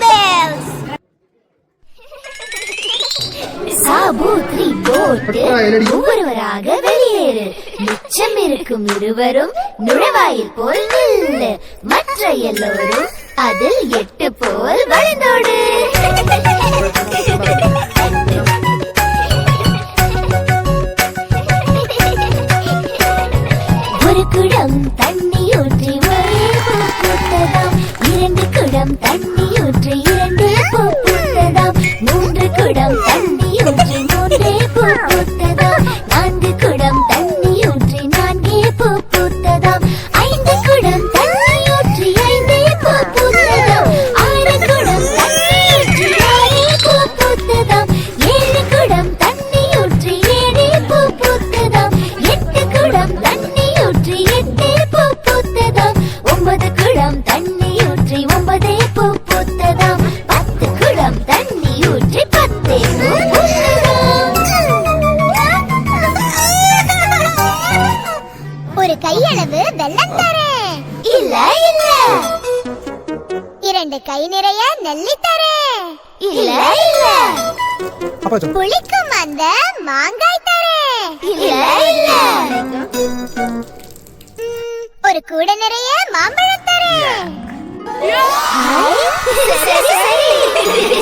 bells. சாபூத்ரி போட்டு ஒவ்வொருவராக வெளியேறு. மிச்சம் இருக்கும் இருவரும் நுழைவாயில் போல் நில்லு. மற்ற எல்லோரும் அதில் 8 போல் வளைந்தோடு. ஒரு குடம் தண்ணி ஊற்றி ஒரே பூ பூத்ததாம். 2 குடம் தண்ணி ஊற்றி 2 பூ பூத்ததாம். 3 குடம் தண்ணி ஊற்றி 3 பூ பூத்ததாம். 4 குடம் தண்ணி ஊற்றி 4 பூ பூத்ததாம். 5 குடம் தண்ணி ஊற்றி 5 பூ பூத்ததாம். 6 குடம் தண்ணி ஊற்றி 6 பூ பூத்ததாம். 7 குடம் தண்ணி ஊற்றி 7 பூ பூத்ததாம். 8 குடம் தண்ணி ஊற்றி 8 பூ பூத்ததாம். 9 குடம் தண்ணி ஊற்றி 9 பூ பூத்ததாம். 10 குடம் தண்ணி ஊற்றி 10 பூ பூத்ததாம். ஒரு கையளவு வெல்லம் தரேன். இல்ல இல்ல. 2 கை நிறைய நெல்லி தரேன். இல்ல இல்ல. புளிக்கும் அந்த மாங்காய் தரேன். இல்ல இல்ல. ஒரு கூட நிறைய மாம்பழம் தரேன். சரி சரி.